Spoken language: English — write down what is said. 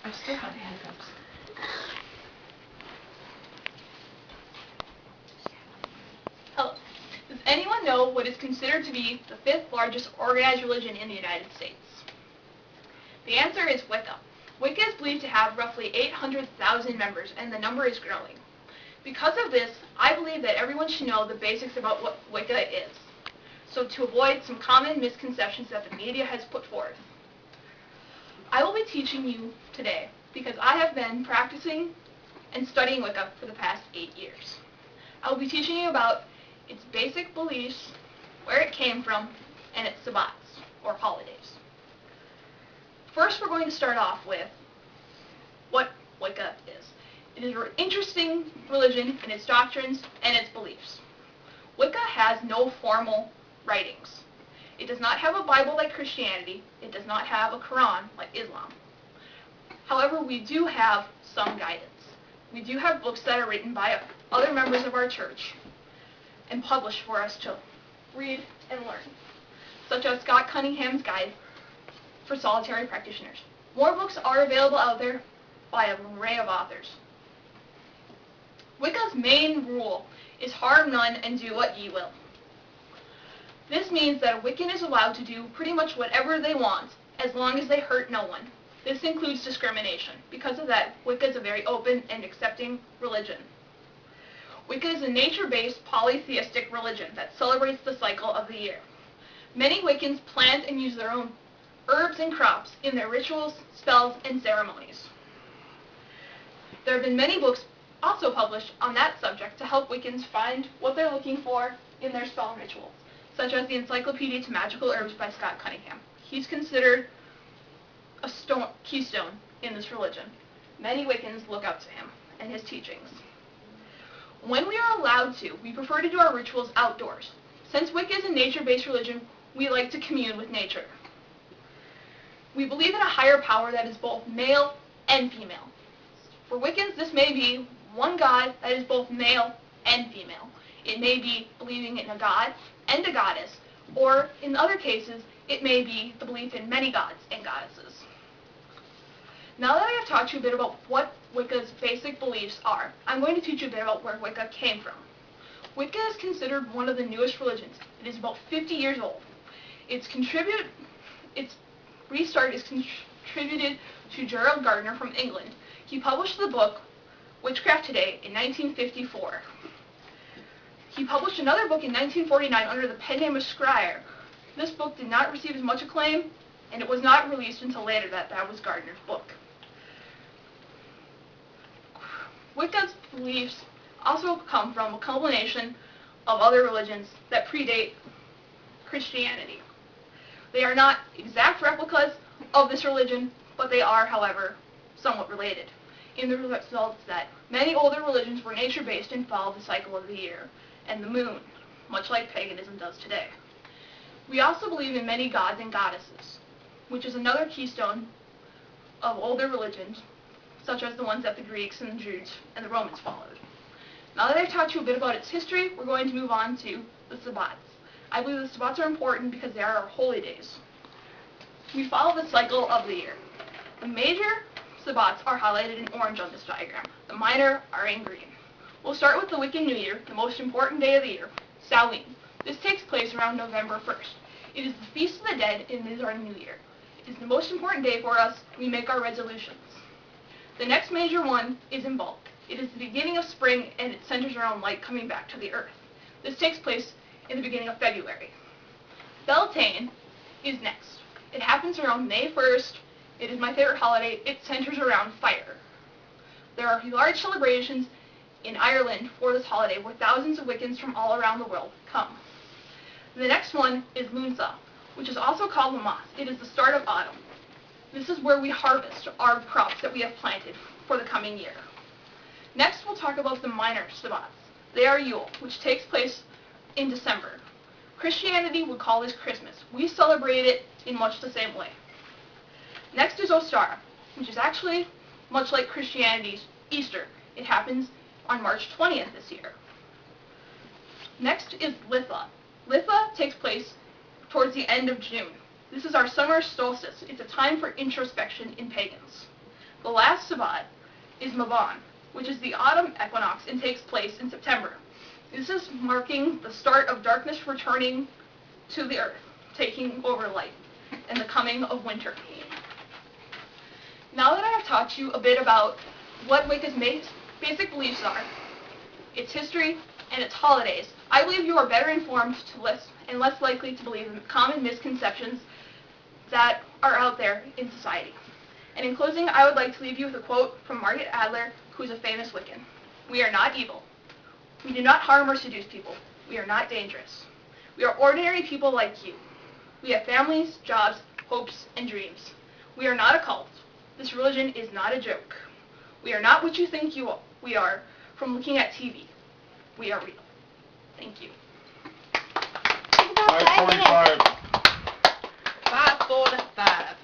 I've still got hiccups. Hello. Does anyone know what is considered to be the 5th largest organized religion in the United States? The answer is Wicca. Wicca is believed to have roughly 800,000 members, and the number is growing. Because of this, I believe that everyone should know the basics about what Wicca is, so to avoid some common misconceptions that the media has put forth. I will be teaching you today because I have been practicing and studying Wicca for the past 8 years. I will be teaching you about its basic beliefs, where it came from, and its sabbats, or holidays. First, we're going to start off with what Wicca is. It is an interesting religion in its doctrines and its beliefs. Wicca has no formal writings. It does not have a Bible like Christianity. It does not have a Quran like Islam. However, we do have some guidance. We do have books that are written by other members of our church and published for us to read and learn, such as Scott Cunningham's Guide for Solitary Practitioners. More books are available out there by an array of authors. Wicca's main rule is harm none and do what ye will. This means that a Wiccan is allowed to do pretty much whatever they want as long as they hurt no one. This includes discrimination. Because of that, Wicca is a very open and accepting religion. Wicca is a nature-based polytheistic religion that celebrates the cycle of the year. Many Wiccans plant and use their own herbs and crops in their rituals, spells, and ceremonies. There have been many books also published on that subject to help Wiccans find what they're looking for in their spell rituals, such as the Encyclopedia to Magical Herbs by Scott Cunningham. He's considered a keystone in this religion. Many Wiccans look up to him and his teachings. When we are allowed to, we prefer to do our rituals outdoors. Since Wicca is a nature-based religion, we like to commune with nature. We believe in a higher power that is both male and female. For Wiccans, this may be one god that is both male and female. It may be believing in a god and a goddess, or in other cases, it may be the belief in many gods and goddesses. Now that I have taught you a bit about what Wicca's basic beliefs are, I'm going to teach you a bit about where Wicca came from. Wicca is considered one of the newest religions. It is about 50 years old. Its restart is contributed to Gerald Gardner from England. He published the book Witchcraft Today in 1954. He published another book in 1949 under the pen name of Scryer. This book did not receive as much acclaim, and it was not released until later that was Gardner's book. Wicca's beliefs also come from a culmination of other religions that predate Christianity. They are not exact replicas of this religion, but they are, however, somewhat related, in the results that many older religions were nature-based and followed the cycle of the year and the moon, much like paganism does today. We also believe in many gods and goddesses, which is another keystone of older religions, such as the ones that the Greeks and the Jews and the Romans followed. Now that I've taught you a bit about its history, we're going to move on to the sabbats. I believe the sabbats are important because they are our holy days. We follow the cycle of the year. The major sabbats are highlighted in orange on this diagram. The minor are in green. We'll start with the Wiccan New Year, the most important day of the year, Samhain. This takes place around November 1st. It is the Feast of the Dead, and it is our New Year. It is the most important day for us. We make our resolutions. The next major one is Imbolc. It is the beginning of spring, and it centers around light coming back to the earth. This takes place in the beginning of February. Beltane is next. It happens around May 1st. It is my favorite holiday. It centers around fire. There are large celebrations in Ireland for this holiday where thousands of Wiccans from all around the world come. The next one is Lunsa, which is also called Lammas. It is the start of autumn. This is where we harvest our crops that we have planted for the coming year. Next, we'll talk about the minor sabbats. They are Yule, which takes place in December. Christianity would call this Christmas. We celebrate it in much the same way. Next is Ostara, which is actually much like Christianity's Easter. It happens on March 20th this year. Next is Litha. Litha takes place towards the end of June. This is our summer solstice. It's a time for introspection in pagans. The last Sabbat is Mavan, which is the autumn equinox and takes place in September. This is marking the start of darkness returning to the earth, taking over light, and the coming of winter. Now that I have taught you a bit about what Wicca's basic beliefs are, its history, and its holidays, I believe you are better informed and less likely to believe in common misconceptions that are out there in society. And in closing, I would like to leave you with a quote from Margaret Adler, who is a famous Wiccan. "We are not evil. We do not harm or seduce people. We are not dangerous. We are ordinary people like you. We have families, jobs, hopes, and dreams. We are not a cult. This religion is not a joke. We are not what you think we are from looking at TV. We are real." Thank you. 5:45. 5:45.